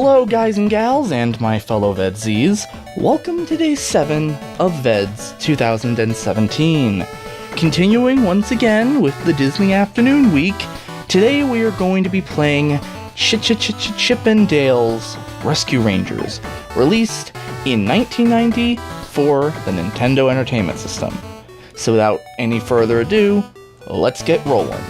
Hello guys and gals and my fellow VEDS-ies. Welcome to day 7 of VEDS 2017. Continuing once again with the Disney Afternoon Week, today we are going to be playing Chip 'n Dale's Rescue Rangers, released in 1990 for the Nintendo Entertainment System. So without any further ado, let's get rolling.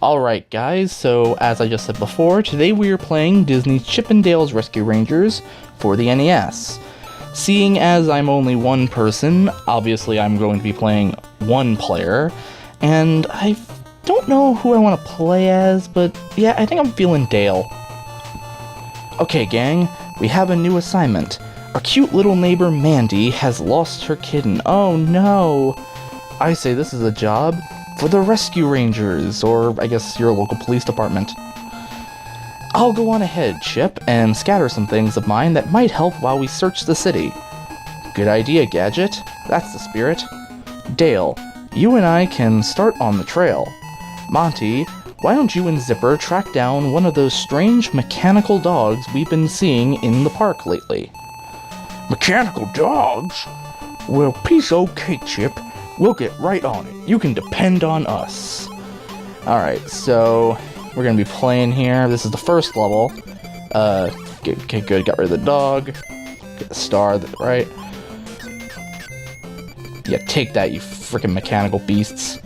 Alright guys, so as I just said before, today we are playing Disney's Chip 'n Dale's Rescue Rangers for the NES. Seeing as I'm only one person, obviously I'm going to be playing one player, and I don't know who I want to play as, but yeah, I think I'm feeling Dale. Okay gang, we have a new assignment. Our cute little neighbor Mandy has lost her kitten. Oh no! I say this is a job for the Rescue Rangers, or I guess your local police department. I'll go on ahead, Chip, and scatter some things of mine that might help while we search the city. Good idea, Gadget. That's the spirit. Dale, you and I can start on the trail. Monty, why don't you and Zipper track down one of those strange mechanical dogs we've been seeing in the park lately? Mechanical dogs? Well, piece o' cake, Chip. We'll get right on it. You can depend on us. Alright, so we're going to be playing here. This is the first level. Okay, good. Got rid of the dog. Get the star, right? Yeah, take that, you freaking mechanical beasts.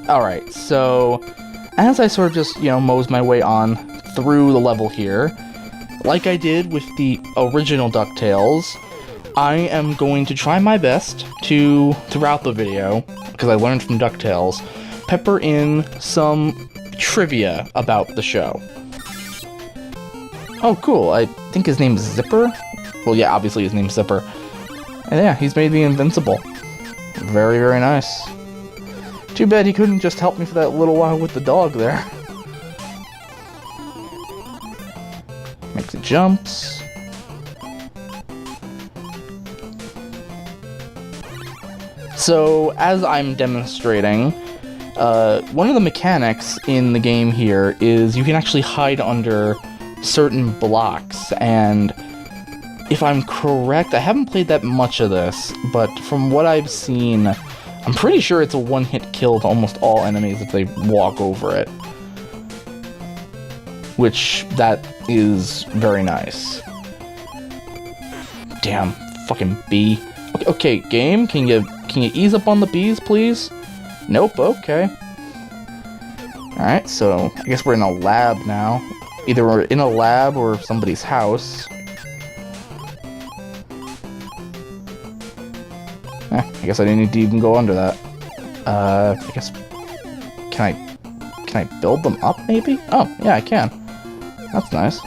Alright, so as I sort of just, mose my way on through the level here, like I did with the original DuckTales, I am going to try my best to, throughout the video, because I learned from DuckTales, pepper in some trivia about the show. Oh, cool. I think his name is Zipper? Well, yeah, obviously his name's Zipper. And yeah, he's made me invincible. Very, very nice. Too bad he couldn't just help me for that little while with the dog there. Make the jumps. So, as I'm demonstrating, one of the mechanics in the game here is you can actually hide under certain blocks, and if I'm correct, I haven't played that much of this, but from what I've seen, I'm pretty sure it's a one-hit kill to almost all enemies if they walk over it. Which, that is very nice. Damn, fucking bee. Okay, game, can you ease up on the bees, please? Nope, okay. Alright, so I guess we're in a lab now. Either we're in a lab or somebody's house. I guess I didn't need to even go under that. I guess... Can I build them up, maybe? Oh, yeah, I can. That's nice.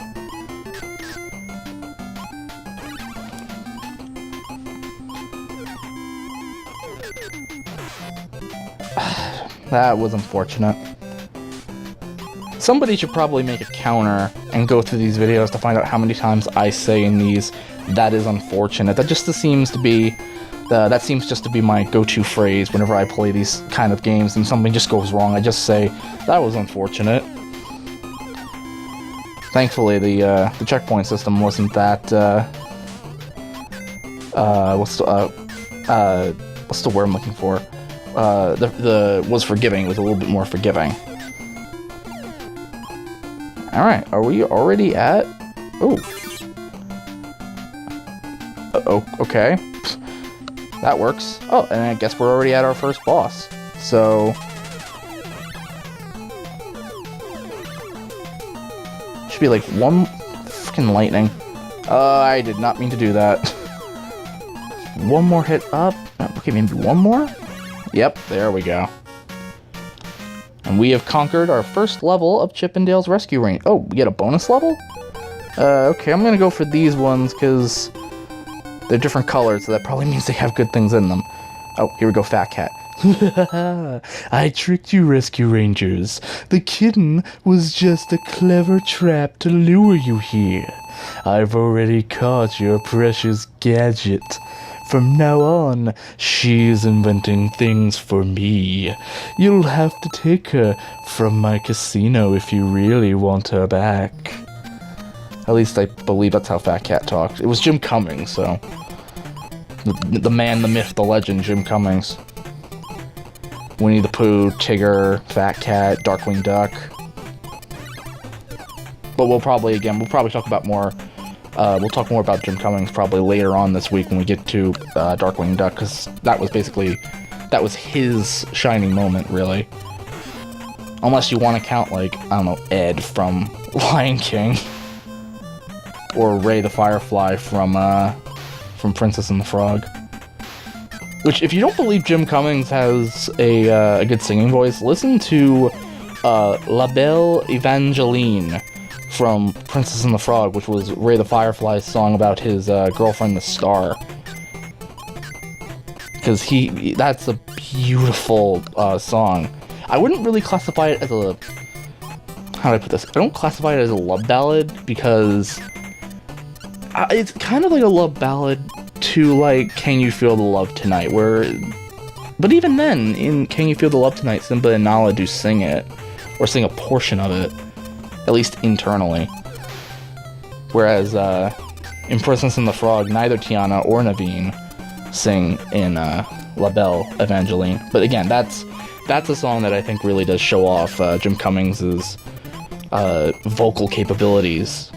That was unfortunate. Somebody should probably make a counter and go through these videos to find out how many times I say in these, "that is unfortunate." That just seems to be my go-to phrase whenever I play these kind of games and something just goes wrong. I just say, "that was unfortunate." Thankfully, the checkpoint system wasn't that, what's the word I'm looking for? Was forgiving. It was a little bit more forgiving. Alright, are we already at... Oh. Okay. That works. Oh, and I guess we're already at our first boss. So... should be like one... freaking lightning. I did not mean to do that. One more hit up. Okay, maybe one more? Yep, there we go. And we have conquered our first level of Chip 'n Dale's Rescue Range. Oh, we get a bonus level? Okay, I'm gonna go for these ones, because they're different colors, so that probably means they have good things in them. Oh, here we go, Fat Cat. I tricked you, Rescue Rangers. The kitten was just a clever trap to lure you here. I've already caught your precious Gadget. From now on, she's inventing things for me. You'll have to take her from my casino if you really want her back. At least I believe that's how Fat Cat talked. It was Jim Cummings, so... The man, the myth, the legend, Jim Cummings. Winnie the Pooh, Tigger, Fat Cat, Darkwing Duck. But we'll probably talk about more... we'll talk more about Jim Cummings probably later on this week when we get to Darkwing Duck, because that was his shining moment, really. Unless you want to count, like, I don't know, Ed from Lion King. Or Ray the Firefly from Princess and the Frog. Which, if you don't believe Jim Cummings has a good singing voice, listen to La Belle Evangeline from Princess and the Frog, which was Ray the Firefly's song about his girlfriend, the Star. Because that's a beautiful song. I wouldn't really classify it as a... How do I put this? I don't classify it as a love ballad, because... it's kind of like a love ballad to, like, Can You Feel the Love Tonight, where... But even then, in Can You Feel the Love Tonight, Simba and Nala do sing it, or sing a portion of it, at least internally. Whereas, in Princess and the Frog, neither Tiana or Naveen sing in, La Belle Evangeline. But again, that's a song that I think really does show off, Jim Cummings' vocal capabilities.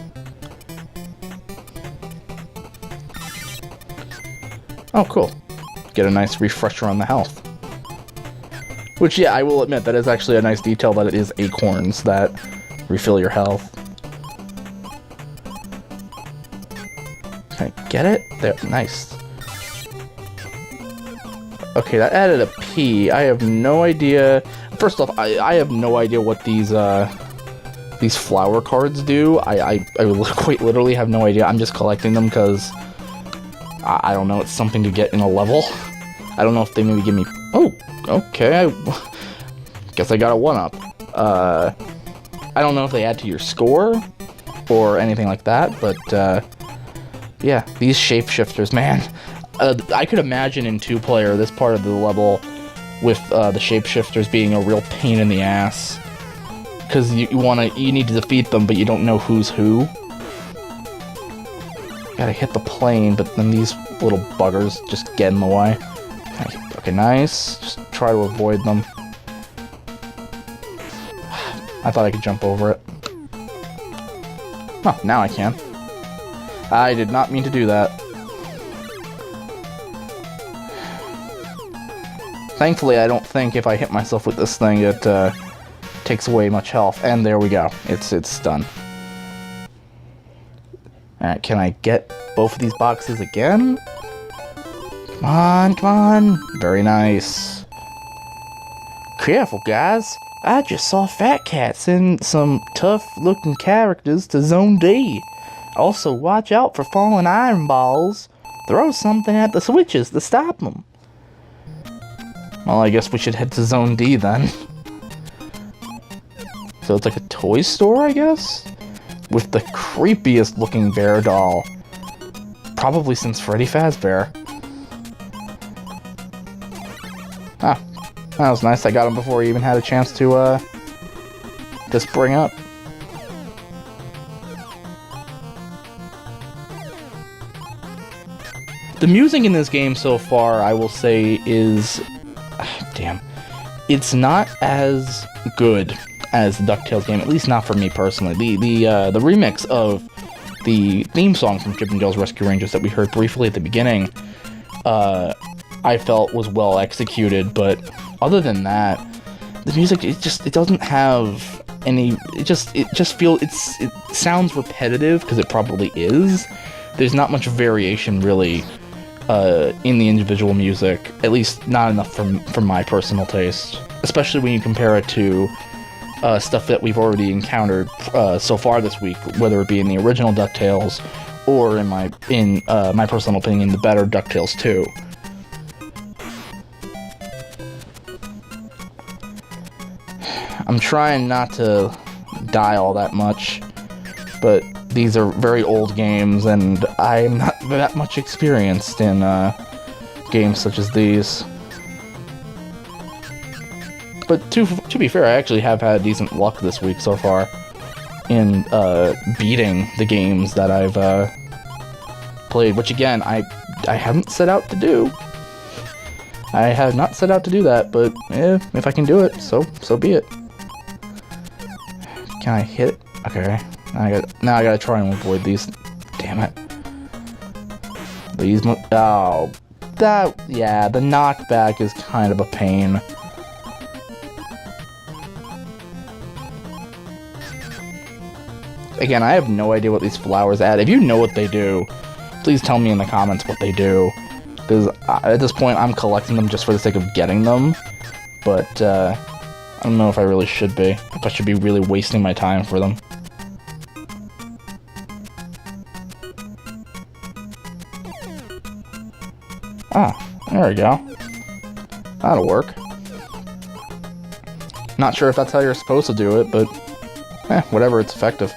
Oh, cool. Get a nice refresher on the health. Which, yeah, I will admit, that is actually a nice detail that it is acorns that refill your health. Can I get it? There, nice. Okay, that added a P. I have no idea... First off, I have no idea what these flower cards do. I quite literally have no idea. I'm just collecting them because... I don't know, it's something to get in a level. I don't know if they maybe give me... Oh, okay, I guess I got a 1-up. I don't know if they add to your score or anything like that, but yeah, these shapeshifters, man. I could imagine in 2-player this part of the level with the shapeshifters being a real pain in the ass. Because you need to defeat them, but you don't know who's who. Gotta hit the plane, but then these little buggers just get in the way. Okay, nice. Just try to avoid them. I thought I could jump over it. Oh, now I can. I did not mean to do that. Thankfully, I don't think if I hit myself with this thing, it takes away much health. And there we go. It's done. Alright, can I get both of these boxes again? Come on, come on. Very nice. Careful, guys. I just saw Fat Cat send some tough-looking characters to Zone D. Also, watch out for falling iron balls. Throw something at the switches to stop them. Well, I guess we should head to Zone D then. So it's like a toy store, I guess? With the creepiest looking bear doll. Probably since Freddy Fazbear. Ah, that was nice. I got him before he even had a chance to spring up. The music in this game so far, I will say, is... damn. It's not as good as the DuckTales game, at least not for me personally. The remix of the theme song from Chip and Dale's Rescue Rangers that we heard briefly at the beginning, I felt was well executed, but other than that, the music, it doesn't have any, it sounds repetitive, because it probably is. There's not much variation, really, in the individual music, at least not enough for my personal taste, especially when you compare it to stuff that we've already encountered so far this week, whether it be in the original DuckTales or in my personal opinion, the better DuckTales 2. I'm trying not to die all that much, but these are very old games, and I'm not that much experienced in games such as these. But to be fair, I actually have had decent luck this week so far in beating the games that I've played, which again, I haven't set out to do. I have not set out to do that, but if I can do it, so be it. Can I hit it? Okay. Now I gotta try and avoid these. Damn it. Oh. Yeah, the knockback is kind of a pain. Again, I have no idea what these flowers add. If you know what they do, please tell me in the comments what they do. Because at this point, I'm collecting them just for the sake of getting them. But, I don't know if I really should be. If I should be really wasting my time for them. Ah, there we go. That'll work. Not sure if that's how you're supposed to do it, but whatever, it's effective.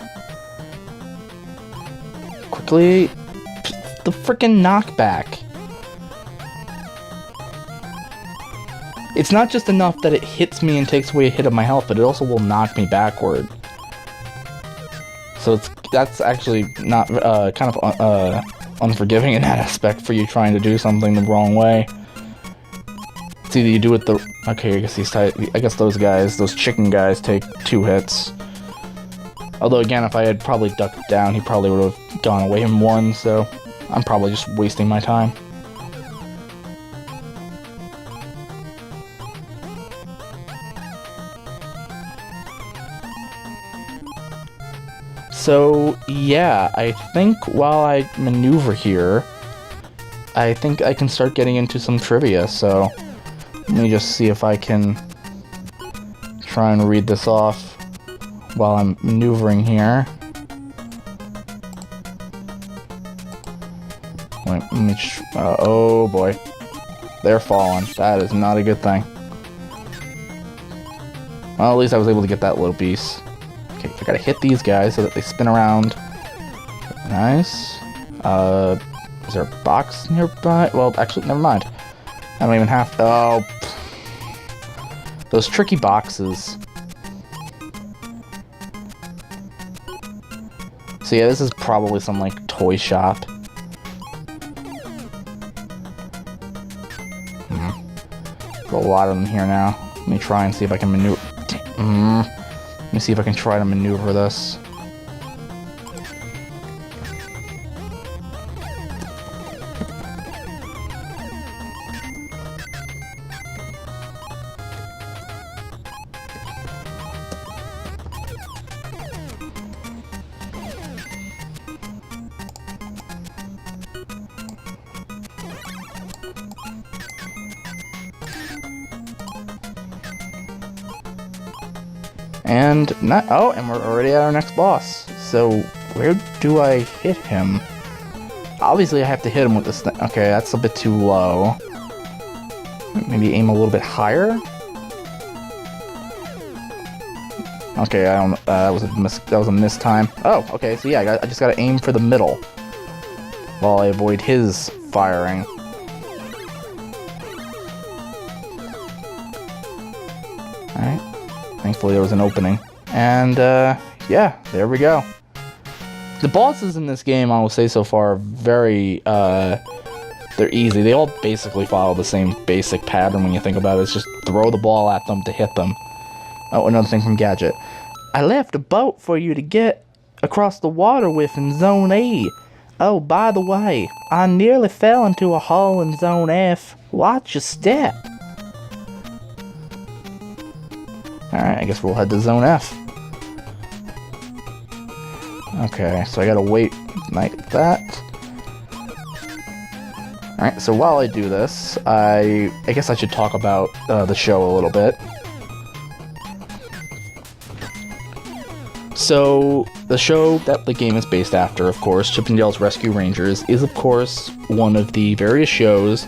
Quickly, the frickin' knockback. It's not just enough that it hits me and takes away a hit of my health, but it also will knock me backward. So that's actually not kind of unforgiving in that aspect for you trying to do something the wrong way. It's either you do it the... Okay, I guess those guys, those chicken guys, take 2 hits. Although again, if I had probably ducked down, he probably would have gone away in 1, so I'm probably just wasting my time. So, yeah, I think while I maneuver here, I think I can start getting into some trivia, so let me just see if I can try and read this off while I'm maneuvering here. Wait, let me oh boy. They're falling. That is not a good thing. Well, at least I was able to get that little piece. Okay, I gotta hit these guys so that they spin around. Nice. Is there a box nearby? Well, actually, never mind. I don't even have to... Oh. Those tricky boxes. So yeah, this is probably some, like, toy shop. There's a lot of them here now. Let me try and see if I can maneuver... Let me see if I can try to maneuver this. And and we're already at our next boss. So where do I hit him? Obviously I have to hit him with this thing. Okay, that's a bit too low. Maybe aim a little bit higher? Okay, I don't that was a miss time. Oh, okay, so yeah, I just gotta aim for the middle while I avoid his firing. Alright. Thankfully there was an opening. And, yeah, there we go. The bosses in this game, I will say so far, are very, they're easy. They all basically follow the same basic pattern when you think about it. It's just throw the ball at them to hit them. Oh, another thing from Gadget. I left a boat for you to get across the water with in Zone E. Oh, by the way, I nearly fell into a hole in Zone F. Watch your step. Alright, I guess we'll head to Zone F. Okay, so I gotta wait like that. Alright, so while I do this, I guess I should talk about the show a little bit. So, the show that the game is based after, of course, Chip 'n Dale's Rescue Rangers, is of course one of the various shows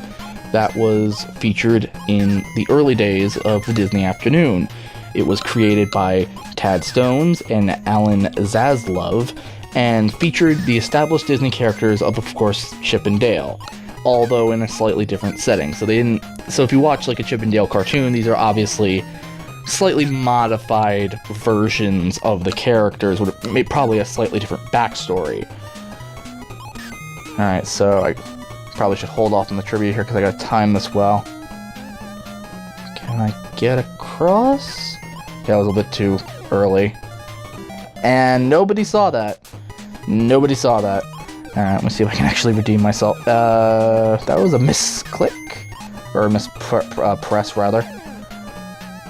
that was featured in the early days of the Disney afternoon. It was created by Tad Stones and Alan Zaslove, and featured the established Disney characters of course, Chip 'n Dale. although in a slightly different setting. So so if you watch like a Chip and Dale cartoon, these are obviously slightly modified versions of the characters with probably a slightly different backstory. Alright, so I probably should hold off on the trivia here because I gotta time this well. Can I get across? Yeah, I was a bit too early. And nobody saw that. Nobody saw that. Alright, let me see if I can actually redeem myself. That was a misclick? Or a mispress, rather.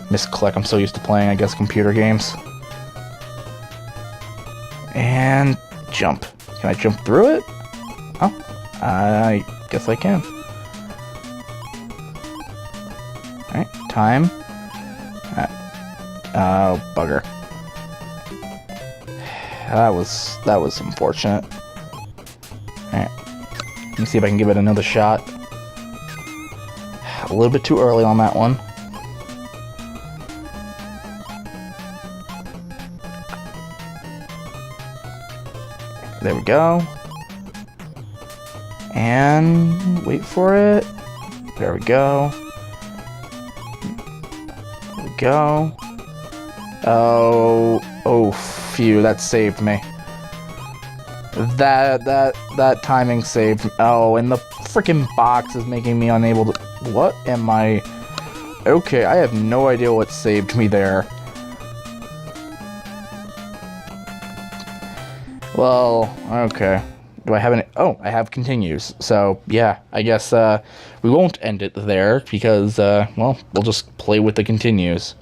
Misclick, I'm so used to playing, I guess, computer games. And jump. Can I jump through it? Oh, I guess I can. Alright, time. Oh, bugger. That was unfortunate. Alright. Let me see if I can give it another shot. A little bit too early on that one. There we go. And wait for it. There we go. There we go. Oh, phew, that saved me. That timing saved me. Oh, and the freaking box is making me unable to... What am I... Okay, I have no idea what saved me there. Well, okay. Do I have any... Oh, I have continues. So, yeah, I guess we won't end it there because, well, we'll just play with the continues.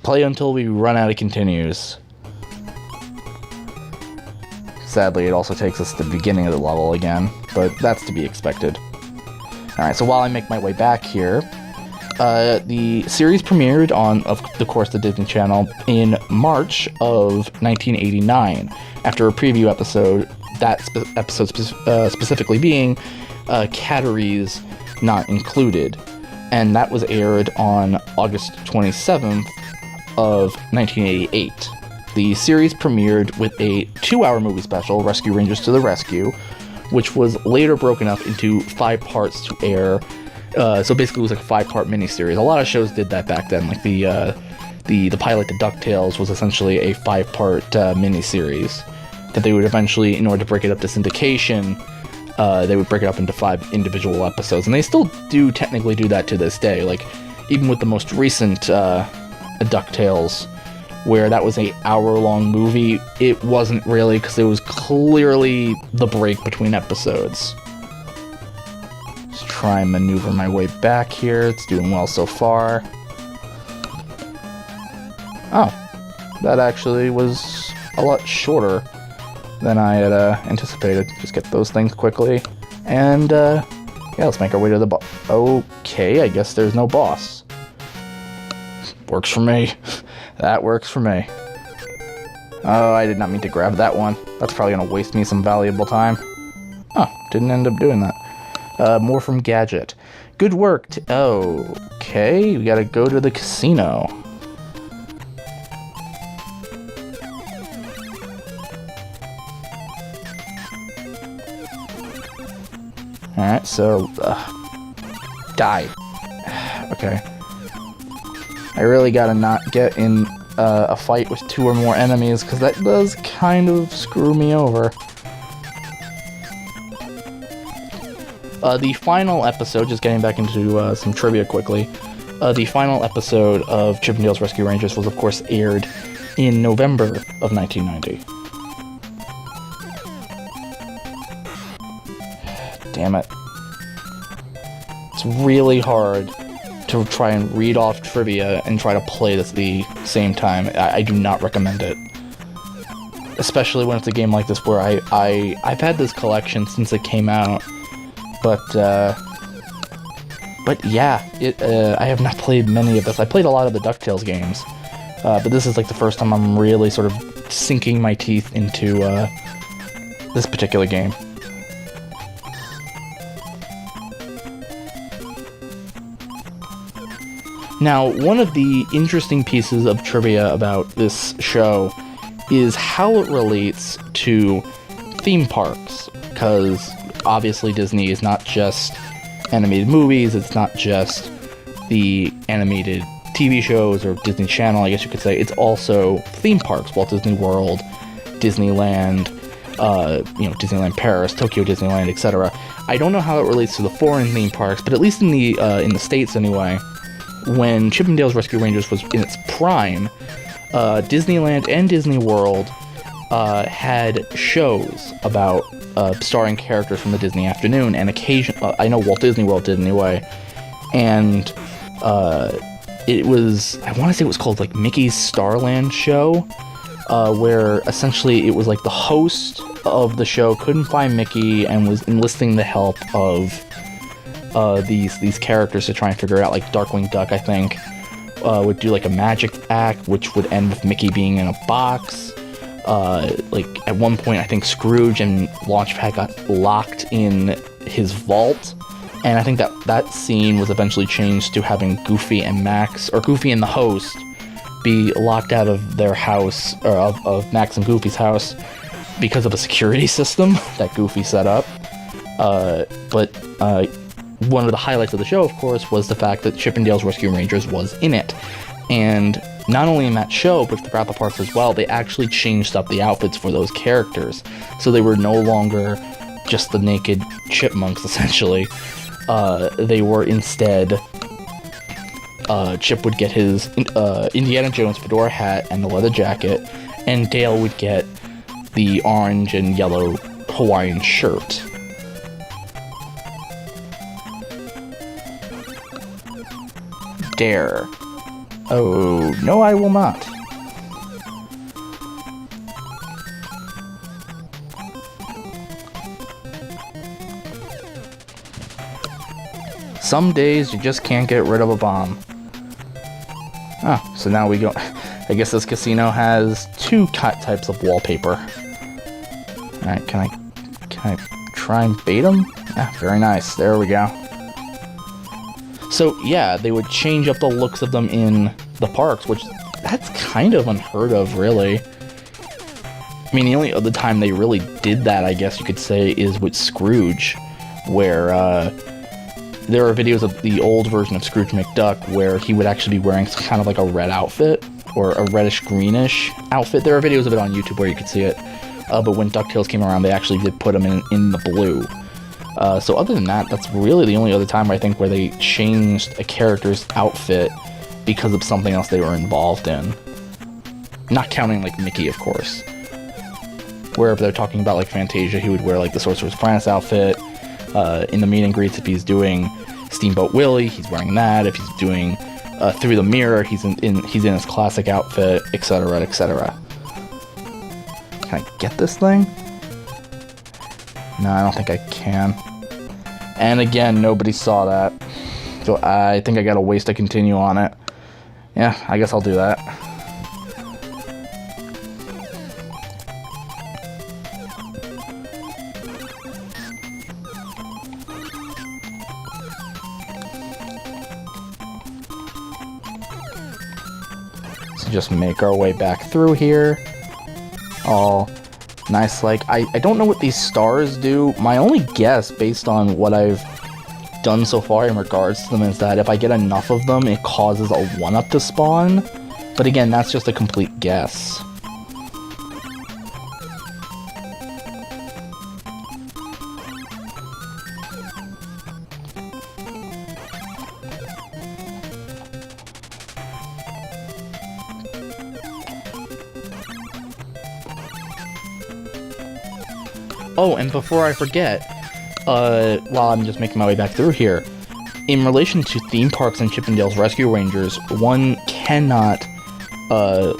Play until we run out of continues. Sadly, it also takes us to the beginning of the level again, but that's to be expected. Alright, so while I make my way back here, the series premiered on, of course, the Disney Channel in March of 1989, after a preview episode, that episode specifically being Catteries Not Included, and that was aired on August 27th of 1988. The series premiered with a 2-hour movie special, Rescue Rangers to the Rescue, which was later broken up into 5 parts to air. So basically it was like a 5-part miniseries. A lot of shows did that back then, like the pilot to DuckTales was essentially a 5-part miniseries that they would eventually, in order to break it up to syndication, they would break it up into 5 individual episodes. And they still do technically do that to this day. Like, even with the most recent DuckTales, where that was a hour-long movie, it wasn't really, because it was clearly the break between episodes. Let's try and maneuver my way back here. It's doing well so far. Oh, that actually was a lot shorter than I had anticipated. Just get those things quickly. And, yeah, let's make our way to the boss. Okay, I guess there's no boss. Works for me. That works for me. Oh, I did not mean to grab that one. That's probably going to waste me some valuable time. Oh, didn't end up doing that. More from Gadget. Good work. Okay, we gotta go to the casino. Alright, so... die. Okay. I really gotta not get in a fight with 2 or more enemies, because that does kind of screw me over. The final episode, just getting back into some trivia quickly, the final episode of Chip and Dale's Rescue Rangers was, of course, aired in November of 1990. Damn it. It's really hard to try and read off trivia and try to play this at the same time. I do not recommend it. Especially when it's a game like this where I've had this collection since it came out. But yeah, I have not played many of this. I played a lot of the DuckTales games. But this is like the first time I'm really sort of sinking my teeth into this particular game. Now, one of the interesting pieces of trivia about this show is how it relates to theme parks, because obviously Disney is not just animated movies, it's not just the animated TV shows or Disney Channel, I guess you could say. It's also theme parks, Walt Disney World, Disneyland, Disneyland Paris, Tokyo Disneyland, etc. I don't know how it relates to the foreign theme parks, but at least in the States anyway, when Chip 'n Dale's Rescue Rangers was in its prime, Disneyland and Disney World had shows about starring characters from the Disney afternoon, and I know Walt Disney World did anyway, and it was, I want to say it was called like Mickey's Starland Show, where essentially it was like the host of the show couldn't find Mickey and was enlisting the help of these characters to try and figure out, like Darkwing Duck, I think, would do like a magic act, which would end with Mickey being in a box. Like at one point, I think Scrooge and Launchpad got locked in his vault, and I think that scene was eventually changed to having Goofy and Max, or Goofy and the host, be locked out of their house, or of Max and Goofy's house, because of a security system that Goofy set up. But one of the highlights of the show, of course, was the fact that Chip 'n Dale's Rescue Rangers was in it. And not only in that show, but throughout the parks as well, they actually changed up the outfits for those characters. So they were no longer just the naked chipmunks, essentially. They were instead... Chip would get his Indiana Jones fedora hat and the leather jacket, and Dale would get the orange and yellow Hawaiian shirt. Dare. Oh, no, I will not. Some days you just can't get rid of a bomb. Ah, so now we go... I guess this casino has two types of wallpaper. Alright, can I try and bait them? Ah, very nice. There we go. So, yeah, they would change up the looks of them in the parks, which, that's kind of unheard of, really. I mean, the only other time they really did that, I guess you could say, is with Scrooge, where, there are videos of the old version of Scrooge McDuck where he would actually be wearing kind of like a red outfit, or a reddish-greenish outfit. There are videos of it on YouTube where you could see it, but when DuckTales came around, they actually did put him in the blue. So other than that, that's really the only other time I think where they changed a character's outfit because of something else they were involved in. Not counting, like, Mickey, of course. Where if they're talking about, like, Fantasia, he would wear, like, the Sorcerer's Apprentice outfit. In the meet and greets, if he's doing Steamboat Willie, he's wearing that. If he's doing Through the Mirror, he's in his classic outfit, etc., etc. Can I get this thing? No, I don't think I can. And again, nobody saw that. So I think I gotta waste a continue on it. Yeah, I guess I'll do that. So just make our way back through here. All nice, like, I don't know what these stars do. My only guess, based on what I've done so far in regards to them, is that if I get enough of them, it causes a 1-up to spawn. But again, that's just a complete guess. Oh, and before I forget, while I'm just making my way back through here, in relation to theme parks and Chip 'n Dale's Rescue Rangers, one cannot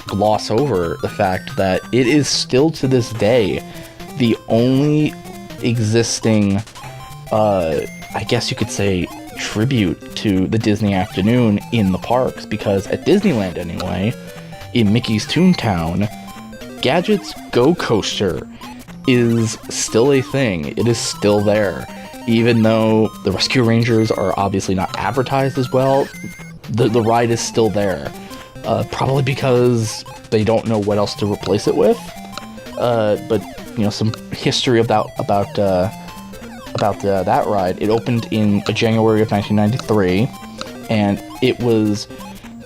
gloss over the fact that it is still to this day the only existing, I guess you could say, tribute to the Disney afternoon in the parks, because at Disneyland anyway, in Mickey's Toontown, Gadget's Go Coaster is still a thing. It is still there. Even though the Rescue Rangers are obviously not advertised as well, the ride is still there. Probably because they don't know what else to replace it with. But, you know, some history about about that ride. It opened in January of 1993, and it was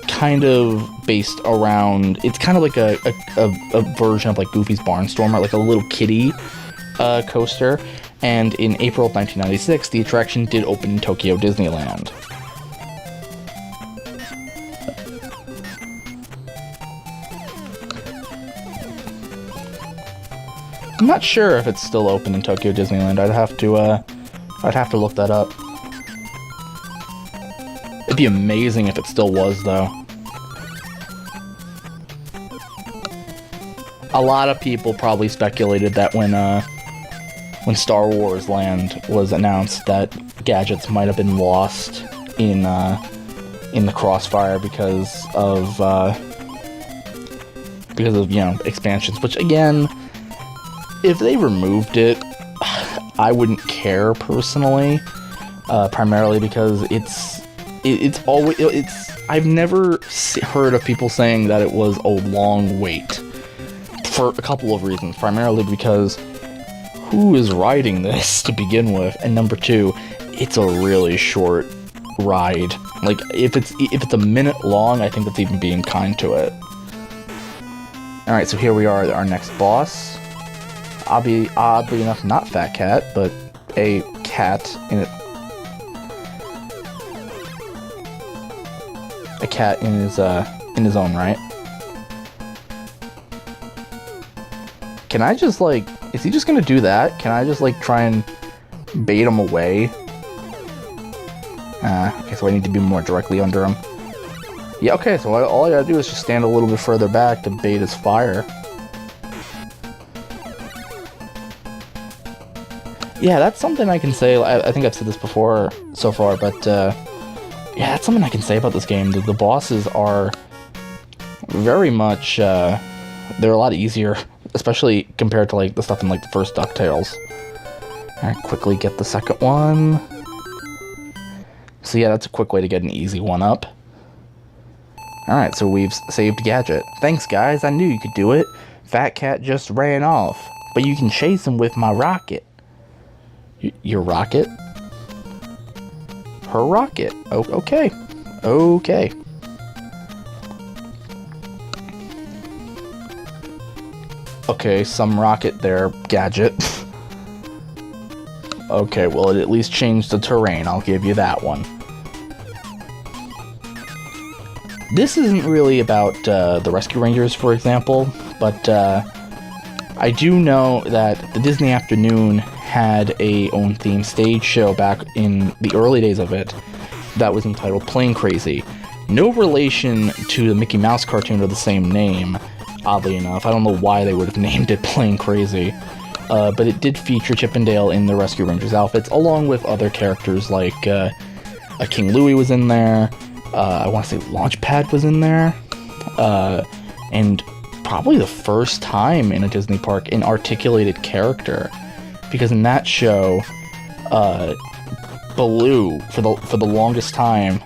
kind of based around, it's kind of like a version of like Goofy's Barnstormer, like a little kiddie coaster. And in April of 1996, the attraction did open in Tokyo Disneyland. I'm not sure if it's still open in Tokyo Disneyland. I'd have to look that up. It'd be amazing if it still was, though. A lot of people probably speculated that when Star Wars Land was announced, that gadgets might have been lost in the crossfire because of expansions. Which, again, if they removed it, I wouldn't care personally. Primarily because I've never heard of people saying that it was a long wait. For a couple of reasons. Primarily because who is riding this to begin with? And number two, it's a really short ride. Like, if it's a minute long, I think that's even being kind to it. Alright, so here we are, our next boss. Oddly enough, not Fat Cat, but a cat in it. A cat in his own right. Can I just, like, is he just gonna do that? Can I just, like, try and bait him away? Okay, so I need to be more directly under him. Yeah, okay, so all I gotta do is just stand a little bit further back to bait his fire. Yeah, that's something I can say. I think I've said this before so far, but yeah, that's something I can say about this game. The bosses are very much, they're a lot easier, especially compared to like the stuff in like the first DuckTales. Alright, quickly get the second one. So yeah, that's a quick way to get an easy one up. Alright, so we've saved Gadget. Thanks guys, I knew you could do it. Fat Cat just ran off, but you can chase him with my rocket. Your rocket? Her rocket. Oh, okay. Okay. Okay, some rocket there, Gadget. Okay, well, it at least changed the terrain. I'll give you that one. This isn't really about the Rescue Rangers, for example, but I do know that the Disney Afternoon had a own theme stage show back in the early days of it that was entitled Plane Crazy. No relation to the Mickey Mouse cartoon of the same name, oddly enough. I don't know why they would have named it Plane Crazy, but it did feature Chip and Dale in the Rescue Rangers outfits, along with other characters like King Louie was in there, I want to say Launchpad was in there, and probably the first time in a Disney park an articulated character. Because in that show, Baloo, for the longest time,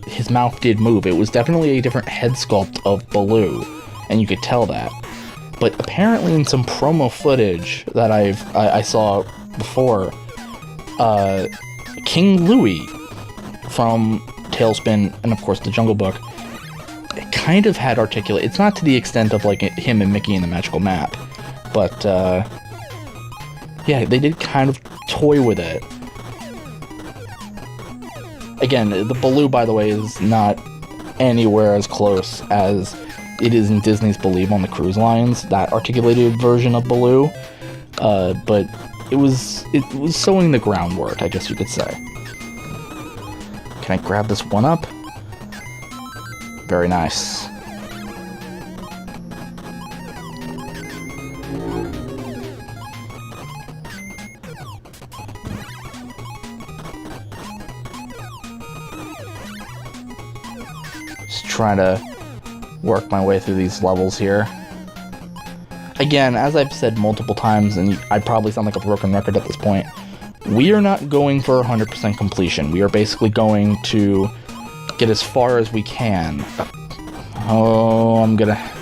his mouth did move. It was definitely a different head sculpt of Baloo, and you could tell that. But apparently in some promo footage that I saw before, King Louie from Tailspin and of course the Jungle Book, it kind of had articulate. It's not to the extent of like him and Mickey in the Magical Map, but yeah, they did kind of toy with it. Again, the Baloo, by the way, is not anywhere as close as it is in Disney's Believe on the Cruise Lines, that articulated version of Baloo. But it was sowing the groundwork, I guess you could say. Can I grab this one up? Very nice. Just trying to work my way through these levels here. Again, as I've said multiple times, and I probably sound like a broken record at this point, we are not going for 100% completion. We are basically going to get as far as we can. Oh,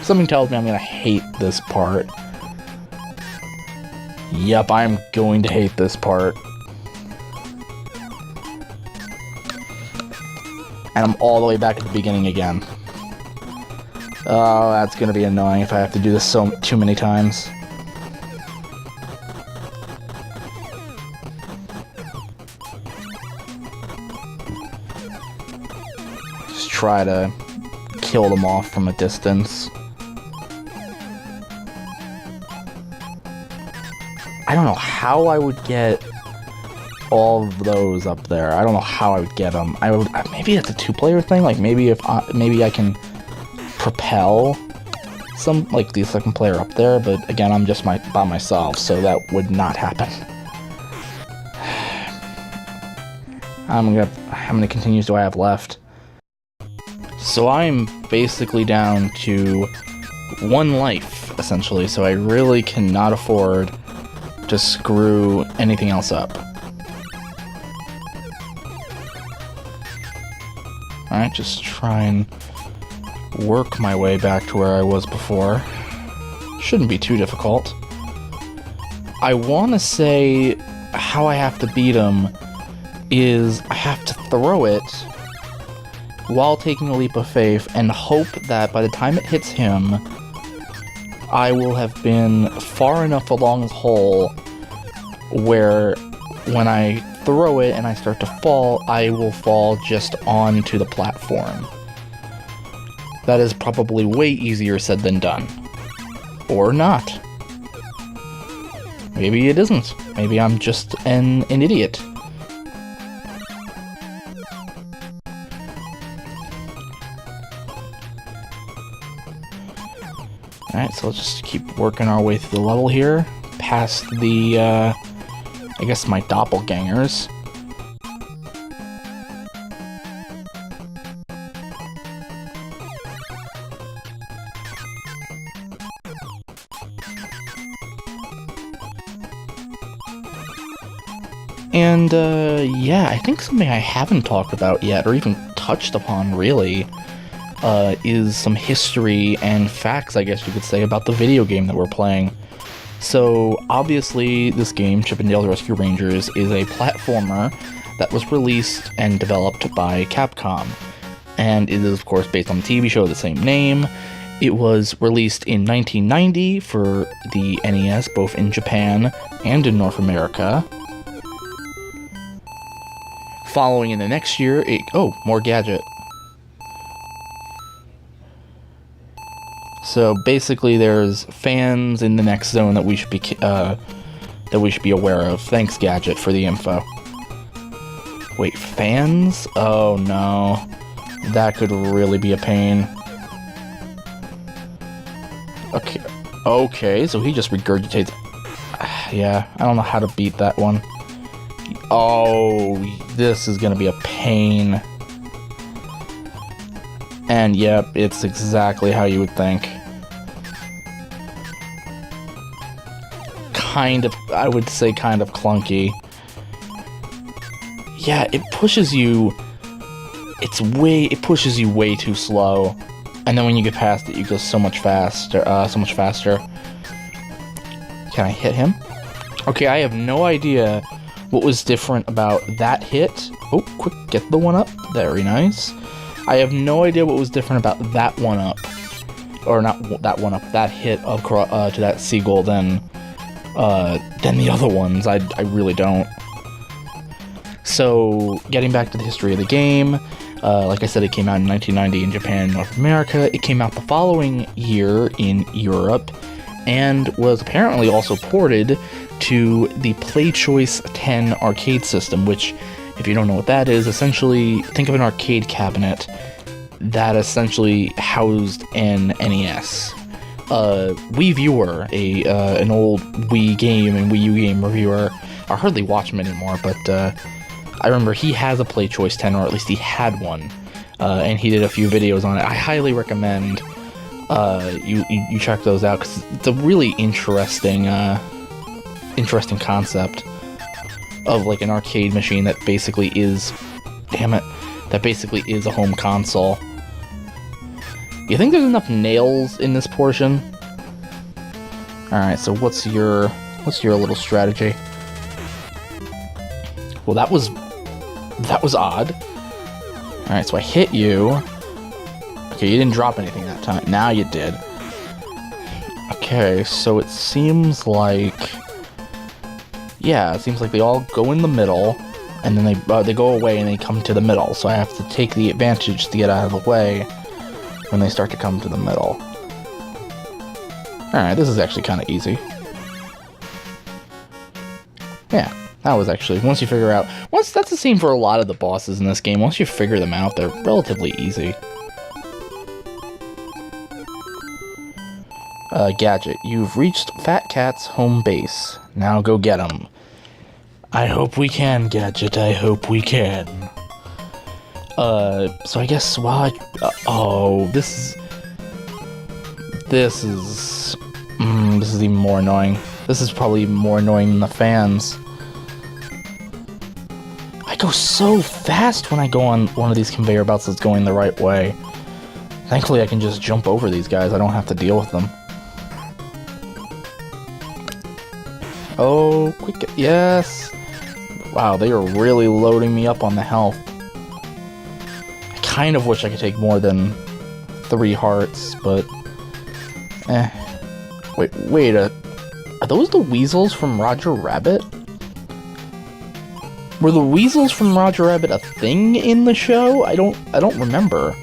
something tells me I'm gonna hate this part. Yep, I'm going to hate this part. And I'm all the way back at the beginning again. Oh, that's gonna be annoying if I have to do this too many times. Just try to kill them off from a distance. I don't know how I would get all of those up there. I don't know how I would get them. Maybe it's a two-player thing. Like maybe maybe I can propel the second player up there. But again, I'm just by myself, so that would not happen. How many continues do I have left? So I'm basically down to 1 life essentially. So I really cannot afford to screw anything else up. Alright, just try and work my way back to where I was before. Shouldn't be too difficult. I want to say how I have to beat him is I have to throw it while taking a leap of faith and hope that by the time it hits him, I will have been far enough along his hole where when I throw it and I start to fall, I will fall just onto the platform. That is probably way easier said than done. Or not. Maybe it isn't. Maybe I'm just an idiot. Alright, so let's just keep working our way through the level here. Past the, I guess my doppelgangers. And, yeah, I think something I haven't talked about yet, or even touched upon, really, is some history and facts, I guess you could say, about the video game that we're playing. So, obviously, this game, Chip 'n Dale's Rescue Rangers, is a platformer that was released and developed by Capcom. And it is, of course, based on the TV show of the same name. It was released in 1990 for the NES, both in Japan and in North America. Following in the next year, oh, more gadget. So basically, there's fans in the next zone that we should be aware of. Thanks, Gadget, for the info. Wait, fans? Oh no, that could really be a pain. Okay, so he just regurgitates. Yeah, I don't know how to beat that one. Oh, this is gonna be a pain. And yep, it's exactly how you would think. I would say kind of clunky. Yeah, it pushes you way too slow. And then when you get past it, you go so much faster. Can I hit him? Okay, I have no idea what was different about that hit. Oh, quick, get the one up. Very nice. I have no idea what was different about that one up. Or not that one up, that hit to that seagull than the other ones. I really don't. So, getting back to the history of the game, like I said, it came out in 1990 in Japan and North America. It came out the following year in Europe, and was apparently also ported to the PlayChoice 10 arcade system, which, if you don't know what that is, essentially, think of an arcade cabinet that essentially housed an NES. Wii Viewer, an old Wii game and Wii U game reviewer, I hardly watch him anymore, but I remember he has a PlayChoice 10, or at least he had one, and he did a few videos on it. I highly recommend you check those out, because it's a really interesting concept of like an arcade machine that basically is, a home console. You think there's enough nails in this portion? Alright, so what's your little strategy? Well, that was odd. Alright, so I hit you. Okay, you didn't drop anything that time. Now you did. Okay, so it seems like... Yeah, it seems like they all go in the middle, and then they go away and they come to the middle. So I have to take the advantage to get out of the way when they start to come to the middle. Alright, this is actually kind of easy. Yeah, that was actually... Once you figure out... That's the same for a lot of the bosses in this game. Once you figure them out, they're relatively easy. Gadget. You've reached Fat Cat's home base. Now go get him. I hope we can, Gadget. I hope we can. So I guess while oh, this is even more annoying. This is probably more annoying than the fans. I go so fast when I go on one of these conveyor belts that's going the right way. Thankfully, I can just jump over these guys. I don't have to deal with them. Oh, quick, yes! Wow, they are really loading me up on the health. I kind of wish I could take more than 3 hearts, but... Wait, are those the weasels from Roger Rabbit? Were the weasels from Roger Rabbit a thing in the show? I don't remember.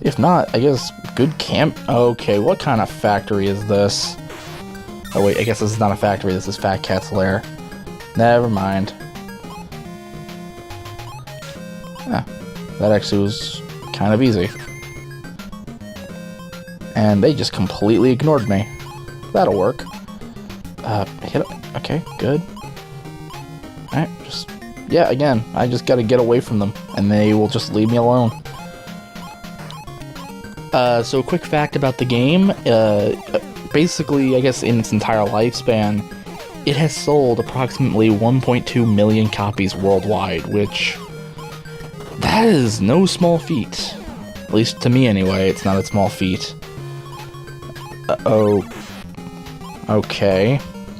If not, I guess good camp... Okay, what kind of factory is this? Oh wait, I guess this is not a factory, this is Fat Cat's lair. Never mind. Yeah, that actually was kind of easy. And they just completely ignored me. That'll work. Hit it. Okay, good. Alright, just... Yeah, again, I just gotta get away from them, and they will just leave me alone. So a quick fact about the game, basically, I guess in its entire lifespan, it has sold approximately 1.2 million copies worldwide, which... That is no small feat. At least to me anyway, it's not a small feat. Uh-oh. Okay.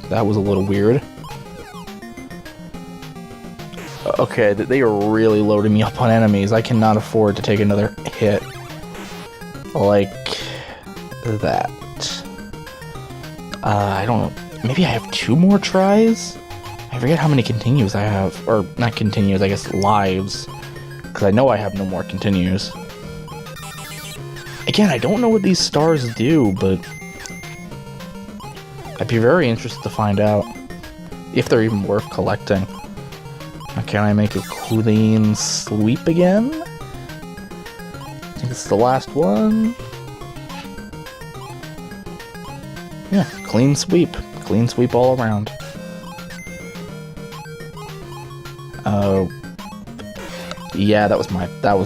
That was a little weird. Okay, they are really loading me up on enemies. I cannot afford to take another hit. Like... that. I don't know. Maybe I have 2 more tries? I forget how many continues I have. Or, not continues, I guess lives. Because I know I have no more continues. Again, I don't know what these stars do, but... I'd be very interested to find out. If they're even worth collecting. Can I make a clean sweep again? I think it's the last one. Yeah, clean sweep. Clean sweep all around. Yeah, that was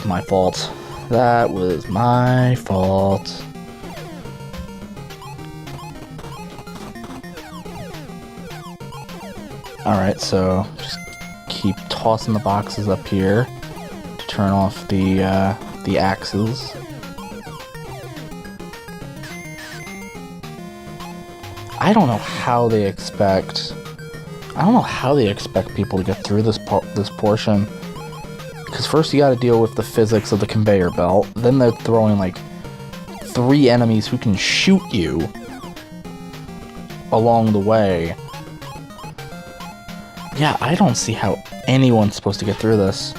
my fault. That was my fault. Alright, so just keep tossing the boxes up here to turn off the axes. I don't know how they expect people to get through this portion. Because first you gotta deal with the physics of the conveyor belt, then they're throwing like 3 enemies who can shoot you along the way. Yeah, I don't see how anyone's supposed to get through this.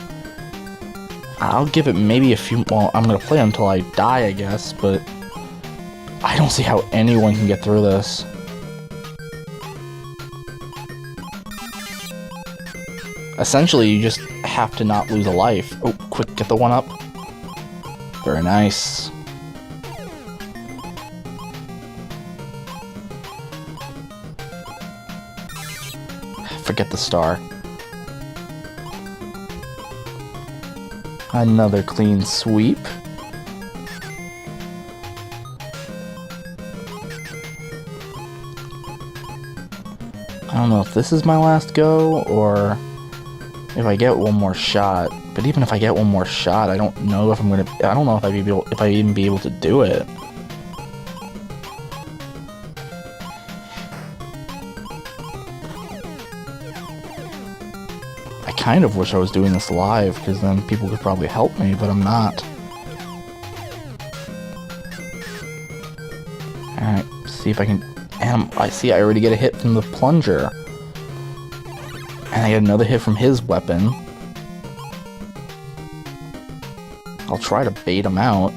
I'll give it maybe a few... Well, I'm gonna play until I die, I guess, but... I don't see how anyone can get through this. Essentially, you just have to not lose a life. Oh, quick, get the one up. Very nice. Forget the star. Another clean sweep. I don't know if this is my last go, or if I get one more shot. But even if I get one more shot, I don't know if I'm gonna... I don't know if I'd even be able to do it. I kind of wish I was doing this live, because then people could probably help me, but I'm not. Alright, see if I can... And I see I already get a hit from the plunger. And I get another hit from his weapon. I'll try to bait him out.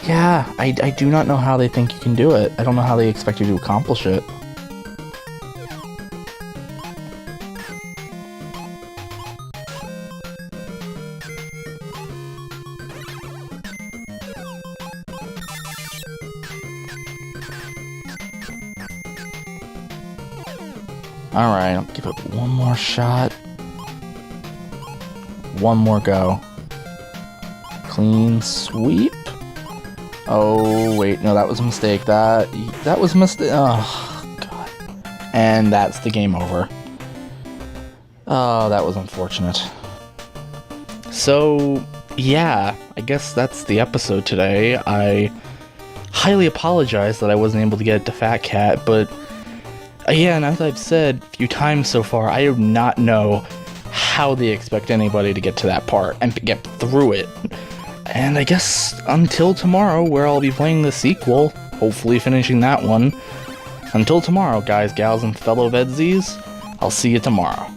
Yeah, I do not know how they think you can do it. I don't know how they expect you to accomplish it. Alright, I'll give it one more shot. One more go. Clean sweep. Oh, wait, no, that was a mistake. That was a mistake. Oh, God. And that's the game over. Oh, that was unfortunate. So, yeah, I guess that's the episode today. I highly apologize that I wasn't able to get it to Fat Cat, but yeah, and as I've said a few times so far, I do not know how they expect anybody to get to that part and to get through it. And I guess until tomorrow, where I'll be playing the sequel, hopefully finishing that one. Until tomorrow, guys, gals, and fellow VEDS-ies, I'll see you tomorrow.